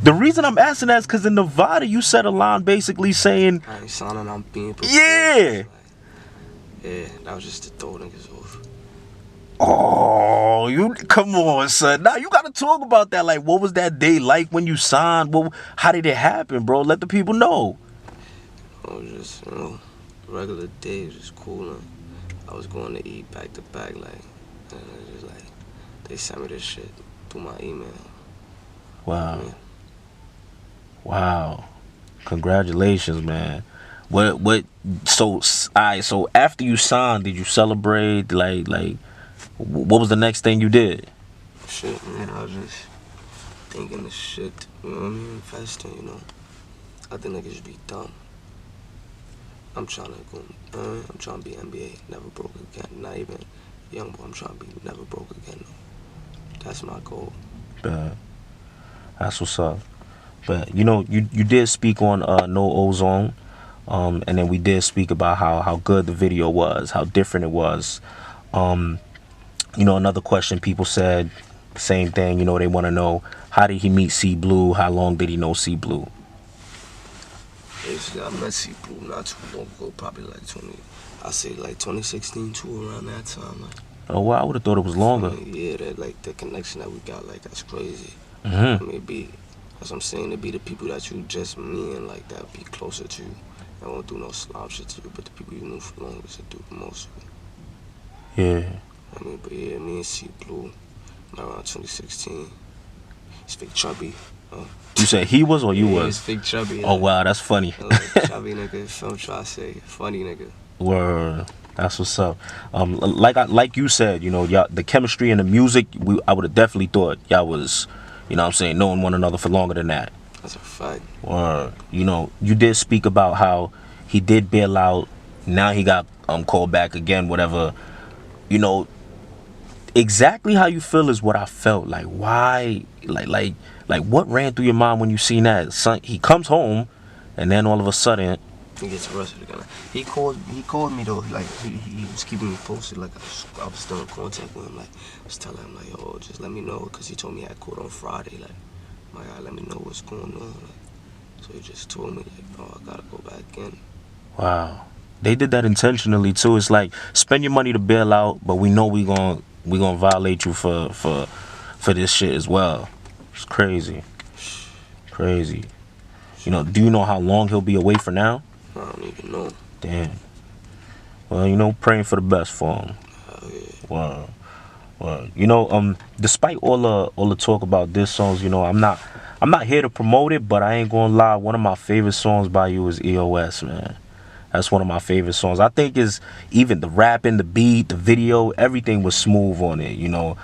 The reason I'm asking that is because in Nevada you said a line basically saying, I ain't signing, I'm being proposed. Yeah. Yeah, that was just to throw niggas off. Oh, you come on, son. Now you gotta talk about that. Like, what was that day like when you signed? How did it happen, bro? Let the people know. It was just, regular day. It was just cool. I was going to eat back to back, and they sent me this shit through my email. Wow. Yeah. Wow. Congratulations, man. So after you signed, did you celebrate? Like what was the next thing you did? Shit, man, I was just thinking the shit, you know what I mean? Investing, you know. I think niggas should be dumb. I'm trying to go, I'm trying to be NBA, never broke again. Not even young boy, I'm trying to be never broke again. That's my goal. That's what's up. But you know, you did speak on No Ozone, and then we did speak about how good the video was, how different it was. You know, another question people said, same thing. You know, they want to know, how did he meet C Blue? How long did he know C Blue? Basically, I met C Blue not too long ago, probably like 2016 too, around that time. Like, Oh wow, I would have thought it was longer. Yeah, that like the connection that we got, like that's crazy. Mm-hmm. I mean, as I'm saying, to be the people that you just meet and like that be closer to you. I won't do no slob shit to you, but the people you knew for longest to do the most. Yeah. I mean, but yeah, me and C Blue, around 2016. He's fake chubby. You said he was or you yeah, was? He's fake chubby. Oh wow, that's funny. Like chubby nigga, film try to say funny nigga. Word. That's what's up. Like you said, you know, y'all, the chemistry and the music, I would have definitely thought y'all was, you know what I'm saying, knowing one another for longer than that. That's a fact. Word. You know, you did speak about how he did bail out. Now he got called back again, whatever. You know, exactly how you feel is what I felt. Like, why? Like what ran through your mind when you seen that? Son, he comes home, and then all of a sudden, he gets arrested again. He called me though. Like he was keeping me posted. Like I was still in contact with him. Like I was telling him like, yo, just let me know, because he told me I had court on Friday. Like, my guy, let me know what's going on. Like, so he just told me like, oh, I gotta go back in. Wow, they did that intentionally too. It's like, spend your money to bail out, but we know we gonna violate you for this shit as well. It's crazy. Crazy. You know, do you know how long he'll be away for now? I don't even know. Damn. Well, you know, praying for the best for him. Hell yeah. Wow. Well, you know, despite all the talk about diss songs, you know, I'm not here to promote it, but I ain't gonna lie, one of my favorite songs by you is EOS, man. That's one of my favorite songs. I think is even the rapping, the beat, the video, everything was smooth on it, you know.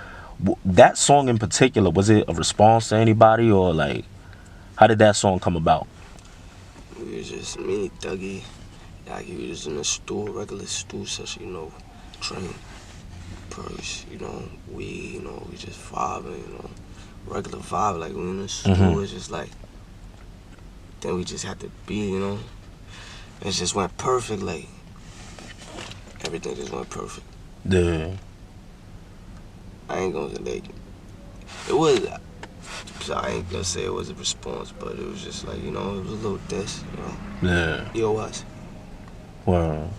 That song in particular, was it a response to anybody, or like, how did that song come about? We was just me, Dougie, like we was in a stool, regular stool session, you know, train, purse, you know, we just vibing, you know, regular vibe, like we in the stool, it's just like, then we just had to be, you know, it just went perfect, like, everything just went perfect. Yeah. I ain't gonna say, like, it was, so I ain't gonna say it was a response, but it was just like, you know, it was a little diss, you know. Yeah. EOS. Well,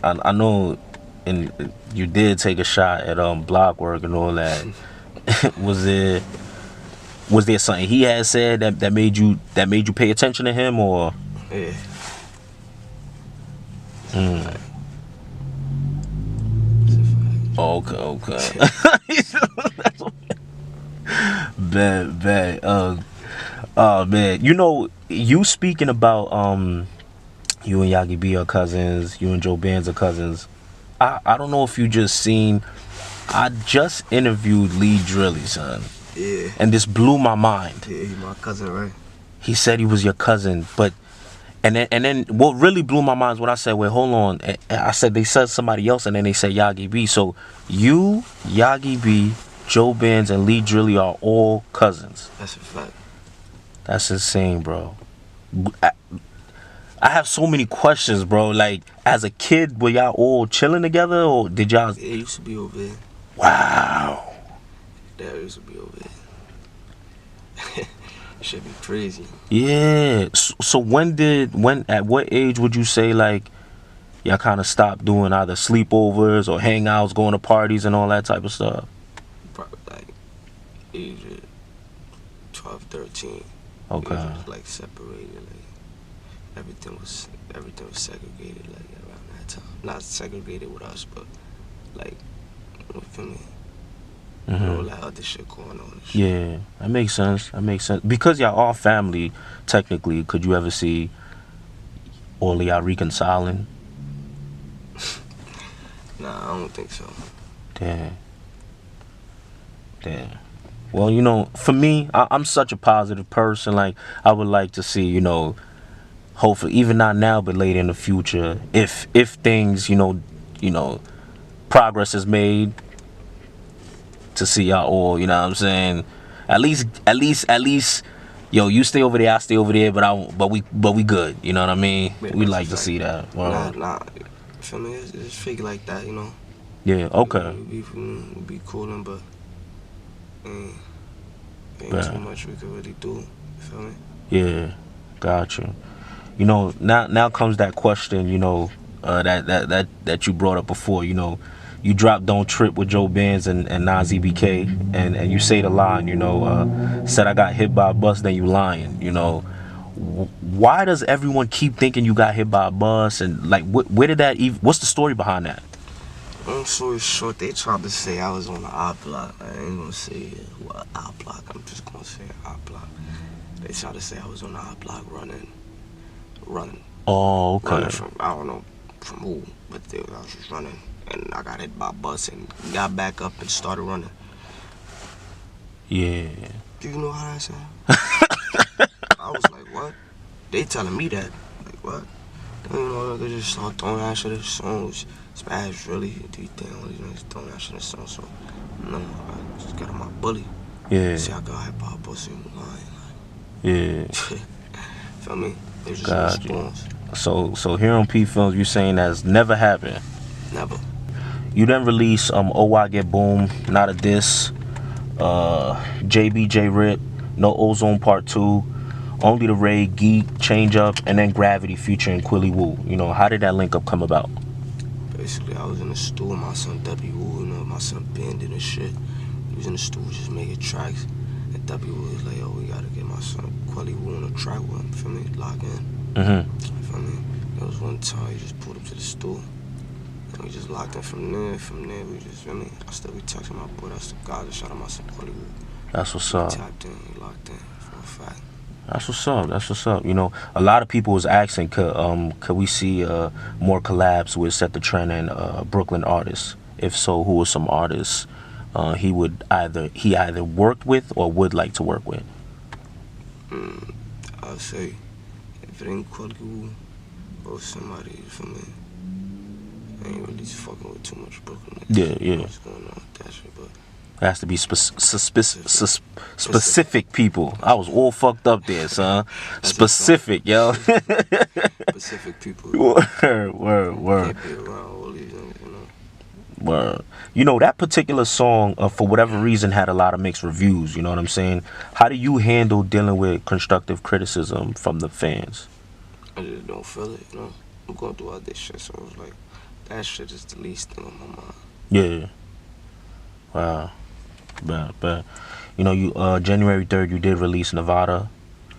I know, and you did take a shot at block work and all that. was there something he had said that made you pay attention to him, or? Yeah. Oh, okay. Bad. Oh man, you know, you speaking about you and Yagi B are cousins, you and Joe Bands are cousins. I don't know if you just seen, I just interviewed Lee Drilly, son. Yeah. And this blew my mind. Yeah, he my cousin, right? He said he was your cousin, but and then what really blew my mind is when I said, wait, hold on. I said they said somebody else, and then they said Yagi B. So you, Yagi B, Joe Bands, and Lee Drilly are all cousins. That's a fact. That's insane, bro. I have so many questions, bro. Like, as a kid, were y'all all chilling together, or did y'all? Yeah, it used to be over there. Wow. That used to be over there. Should be crazy. Yeah. So at what age would you say, like, y'all kind of stopped doing either sleepovers or hangouts, going to parties and all that type of stuff? Probably like age of 12, 13. Okay. It was like separated. Like everything was segregated. Like around that time, not segregated with us, but like, you feel me? All that other shit going on. Yeah, that makes sense. Because y'all are family, technically, could you ever see all of y'all reconciling? Nah, I don't think so. Damn. Well, for me, I'm such a positive person. Like, I would like to see, hopefully, even not now, but later in the future, if things, progress is made, to see y'all all. You know what I'm saying? At least. Yo, you stay over there, I stay over there, but we good. You know what I mean? Yeah, We that's a like to fact. see that. Nah. Feel me? It's fake like that, Yeah. Okay. We be coolin', but ain't too Yeah. much we could really do. You feel me? Yeah. Gotcha. Now comes that question. That you brought up before. You dropped "Don't Trip" with Joe Benz and Nazzy BK, and you say the line. Said I got hit by a bus, then you lying. Why does everyone keep thinking you got hit by a bus? And like, where did that even? What's the story behind that? Long story short, they tried to say I was on the I block. I ain't gonna say what I block. I'm just gonna say I block. They tried to say I was on the I block running. Oh, okay. Running from, I don't know from who, but I was just running. And I got hit by a bus and got back up and started running. Yeah. Do you know how that sound? I was like, what? They telling me that. Like, what? They just start throwing that shit at songs. Smash really deep down, just throwing that shit at songs. So, no, I just got on my bully. Yeah. See, I got hit by a bus and lying. Yeah. Feel me? They just Gotcha. response. So here on PPhilms, you saying that's never happened. Never. You then release Oh I Get Boom, Not a Diss, JBJ Rip, No Ozone Part 2, Only the Ray, Geek, Change Up, and then Gravity featuring Quilly Woo. How did that link up come about? Basically, I was in the studio with my son W, my son bending and shit. He was in the studio just making tracks. And W was like, yo, we gotta get my son Quilly Woo on a track with him, feel me? Lock in. Feel me? There was one time he just pulled up to the studio. And we just locked in from there, we just, feel me? I still be texting my boy, that's the guy that shot at my son Quilly Woo. That's what's up. He tapped in, he locked in, for a fact. That's what's up. A lot of people was asking, could we see more collabs with Set the Trend and Brooklyn artists? If so, who are some artists he either worked with or would like to work with? I'll say, if it ain't Quilly Woo or somebody, you feel me? I ain't really fucking with too much Brooklyn. Yeah. What's going on with that shit, but It has to be specific people. I was all fucked up there, son. Specific, yo. Specific people. Word. Can't be around all these niggas, Word. That particular song, for whatever reason, had a lot of mixed reviews. You know what I'm saying? How do you handle dealing with constructive criticism from the fans? I just don't feel it, I'm going through all this shit, so I was like, that shit is the least thing on my mind. Yeah. Wow. But you January 3rd you did release Nevada,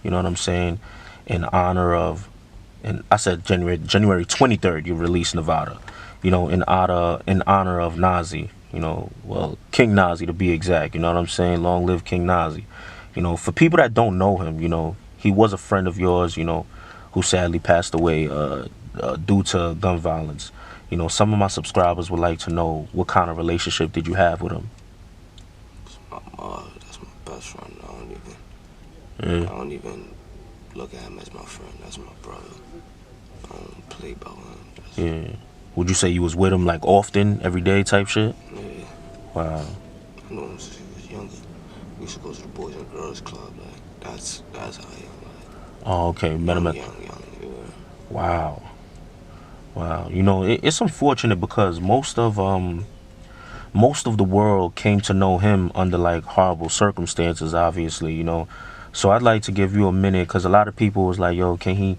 you know what I'm saying, in honor of, and I said January 23rd you released Nevada, in honor of Nazzy, well, King Nazzy to be exact, you know what I'm saying, long live King Nazzy. For people that don't know him, he was a friend of yours, who sadly passed away due to gun violence. Some of my subscribers would like to know, what kind of relationship did you have with him? That's my best friend. I don't even look at him as my friend. That's my brother. I don't play about him. Yeah. Would you say you was with him like often, every day type shit? Yeah. Wow. I knew him since he was younger. We used to go to the Boys and Girls Club. Like that's how he was. Oh, okay. Met him at. Young. Yeah. Wow. It's unfortunate because most of the world came to know him under like horrible circumstances, obviously, So I'd like to give you a minute because a lot of people was like, yo, can he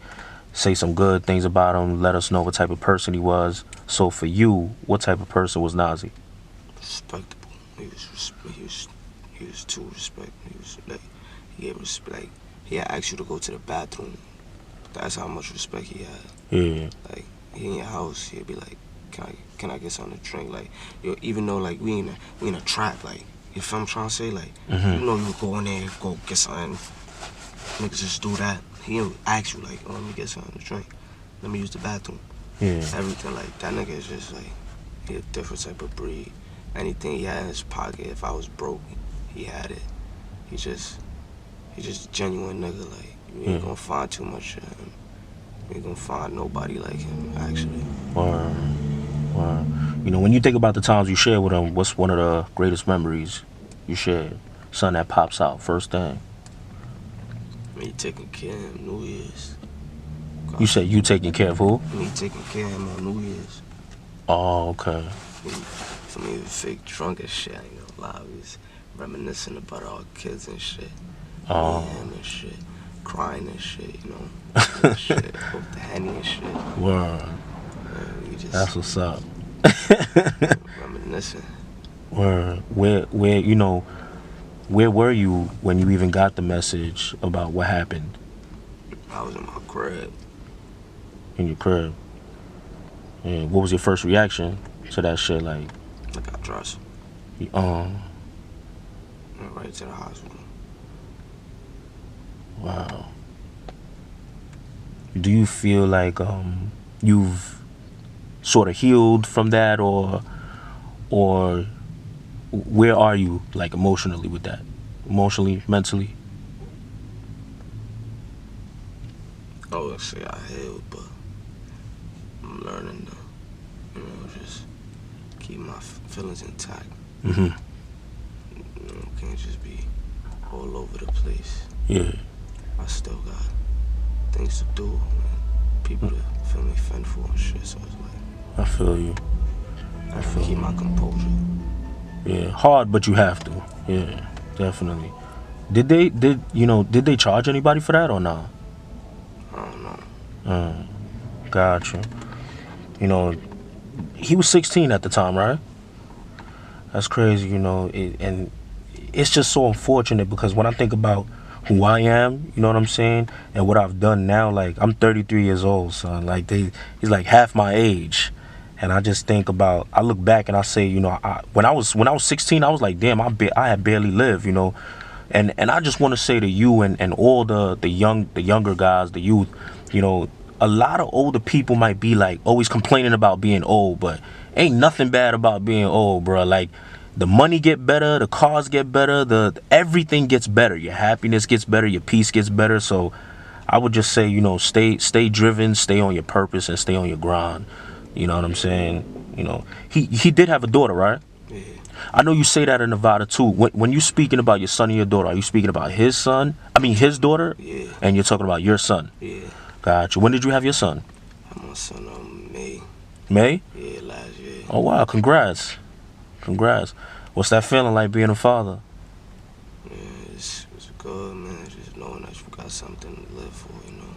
say some good things about him? Let us know what type of person he was. So for you, what type of person was Nazzy? Respectable. He was too respectful. He was like, he gave respect. Like, he had asked you to go to the bathroom. That's how much respect he had. Yeah. Like, he in your house, he'd be like, can I get something to drink? Like, even though like we in a trap, like, you feel what I'm trying to say? Like, you go in there, go get something. Niggas just do that. He would ask you like, oh, let me get something to drink. Let me use the bathroom. Yeah. Everything like that nigga is just like, he a different type of breed. Anything he had in his pocket, if I was broke, he had it. he just genuine nigga. Like, you ain't gonna find too much of him. You ain't gonna find nobody like him, actually. Wow. You know, when you think about the times you shared with him, what's one of the greatest memories you shared? Something that pops out first thing. Me taking care of him New Year's. You said you taking care of who? Me taking care of him on New Year's. Oh, okay. For me, it was fake drunk as shit. I ain't gonna lie. We was reminiscing about our kids and shit. Oh. Me and him and shit. Crying and shit, you know. Shit. With the Henny and shit. Word. We just That's what's up. reminiscing. Word. Where you know, where were you when you even got the message about what happened? I was in my crib. In your crib. And what was your first reaction to that shit? Like, I got dressed. Went right to the hospital. Wow. Do you feel like you've sort of healed from that, or where are you, like, emotionally with that? Emotionally, mentally? I would say I healed, but I'm learning to, you know, just keep my feelings intact. Mm-hmm. You know, can't just be all over the place. Yeah. I still got things to do, and people to feel me fend for and shit, so it's like, I feel you. I feel keep my composure. Yeah, hard, but you have to. Yeah, definitely. Did they charge anybody for that or not? I don't know. Gotcha. You know, he was 16 at the time, right? That's crazy, you know, and it's just so unfortunate because when I think about who I am, you know what I'm saying, and what I've done now, like, I'm 33 years old, son. Like, he's like half my age. And I just think about, I look back and I say, you know, when I was 16, I was like, damn, I had barely lived, you know. And I just want to say to you and all the younger guys, the youth, you know, a lot of older people might be like always complaining about being old, but ain't nothing bad about being old, bro. Like, the money get better, the cars get better, everything gets better. Your happiness gets better, your peace gets better. So I would just say, you know, stay driven, stay on your purpose, and stay on your grind. You know what I'm saying? You know, he did have a daughter, right? Yeah. I know you say that in Nevada too. When you speaking about your son and your daughter, are you speaking about his son? I mean his daughter? Yeah. And you're talking about your son? Yeah. Gotcha. When did you have your son? I had my son May. May? Yeah, last year. Oh wow, congrats. What's that feeling like being a father? Yeah, it's good, man. Just knowing that you got something to live for, you know.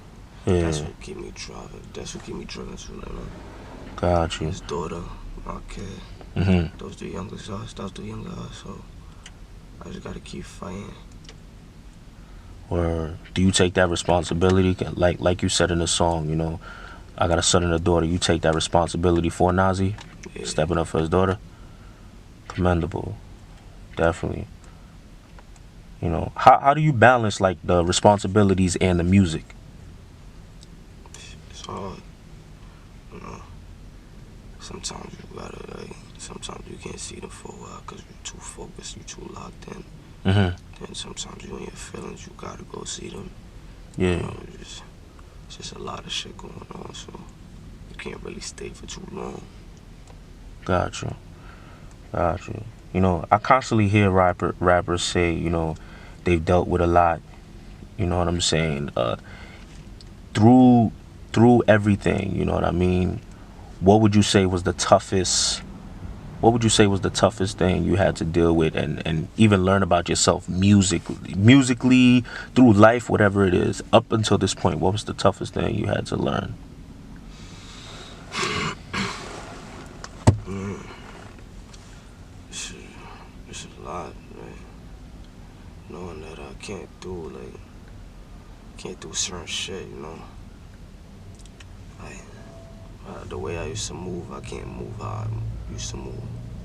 Yeah. That's what keep me driving. That's what keep me driven, so, you know. Gotcha. His daughter, my kid. Mm-hmm. Those two youngest us, that's the younger us, so I just gotta keep fighting. Or do you take that responsibility? Like you said in the song, you know, I got a son and a daughter. You take that responsibility for Nazzy? Yeah. Stepping up for his daughter? Commendable. Definitely. You know, how do you balance, like, the responsibilities and the music? It's hard, you know. Sometimes you gotta, like, sometimes you can't see them for a while because you're too focused, you're too locked in. Mm-hmm. Then sometimes you in your feelings, you gotta go see them. Yeah. You know, it's just a lot of shit going on, so you can't really stay for too long. Gotcha. You know, I constantly hear rappers say, you know, they've dealt with a lot. You know what I'm saying? Through everything, you know what I mean? What would you say was the toughest thing you had to deal with and even learn about yourself musically, through life, whatever it is, up until this point? What was the toughest thing you had to learn? It's a lot, man. Knowing that I can't do certain shit, you know. Like, the way I used to move, I can't move how I used to move.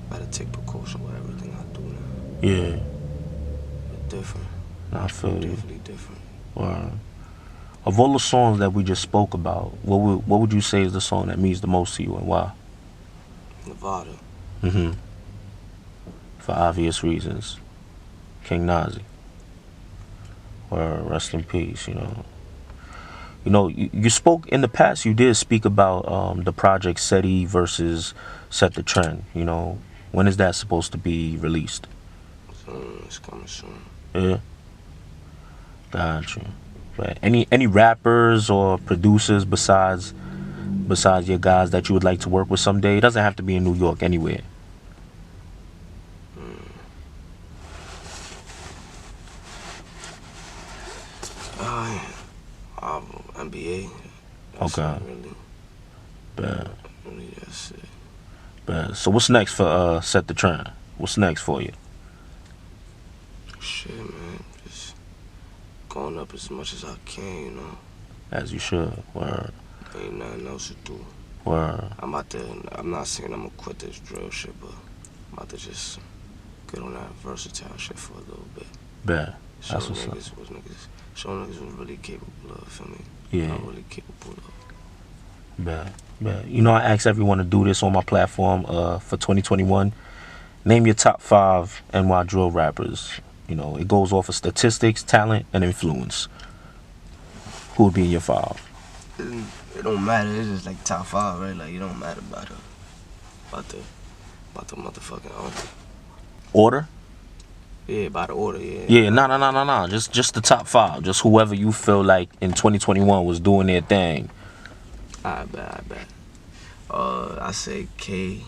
I gotta take precaution with everything I do now. Yeah. It's different. I feel you. Definitely different. Wow. Of all the songs that we just spoke about, what would you say is the song that means the most to you, and why? Nevada. Mm-hmm. For obvious reasons. King Nazzy. Or rest in peace, you spoke in the past, you did speak about the project CHII versus Set the Trend. When is that supposed to be released? Soon, it's coming soon. Yeah. Got you. But any rappers or producers besides your guys that you would like to work with someday? It doesn't have to be in New York, anywhere. NBA. That's okay. Really. Bad. Really, that's it. Bad. So what's next for Set the Trend? What's next for you? Shit, man. Just going up as much as I can, As you should. Word. Ain't nothing else to do. Word. I'm not saying I'm gonna quit this drill shit, but I'm about to just get on that versatile shit for a little bit. Bad. Show niggas was really capable of, feel me? Yeah. I'm really capable of. Bad. I ask everyone to do this on my platform for 2021. Name your top 5 NY drill rappers. It goes off of statistics, talent, and influence. Who would be in your 5? It don't matter. It's just like top 5, right? Like, it don't matter about the motherfucking order. Yeah, by the order. Yeah. Yeah, no. Just the top 5. Just whoever you feel like in 2021 was doing their thing. I bet. I say K.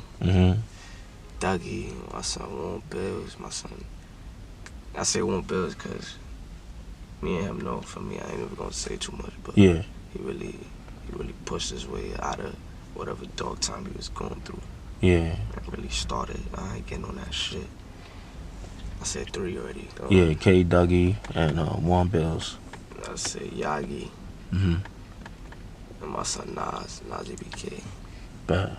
Dougie, my son Warren Bills, I say Warren Bills because me and him know, for me, I ain't even gonna say too much, but yeah, he really pushed his way out of whatever dog time he was going through. Yeah. And really started. I ain't getting on that shit. I said 3 already. Yeah, K, Dougie, and Warren Bills. I say Yagi. And my son Nazzy BK. Bet.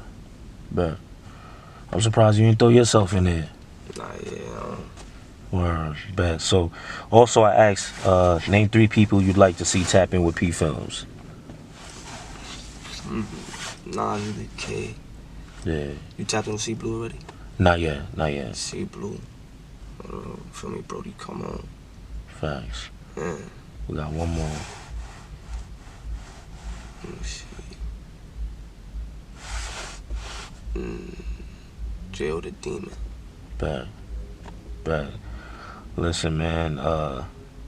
I'm surprised you didn't throw yourself in there. Nah, yeah. Word, bet. So, also I asked, name 3 people you'd like to see tap in with PPhilms. Nazzy BK. Yeah. You tapped in C Blue already? Not yet. C Blue. Feel me, Brody? Come on. Facts. Yeah. We got one more. Let me see. Jail the Demon. Bet. Listen, man,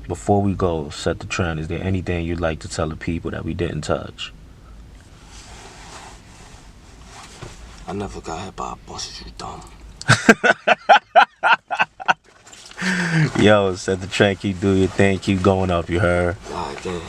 before we go, Set the Trend, is there anything you'd like to tell the people that we didn't touch? I never got hit by a bus, you dumb. Yo, Set the Trend, keep doing your thing, keep going up, you heard? Alright, damn.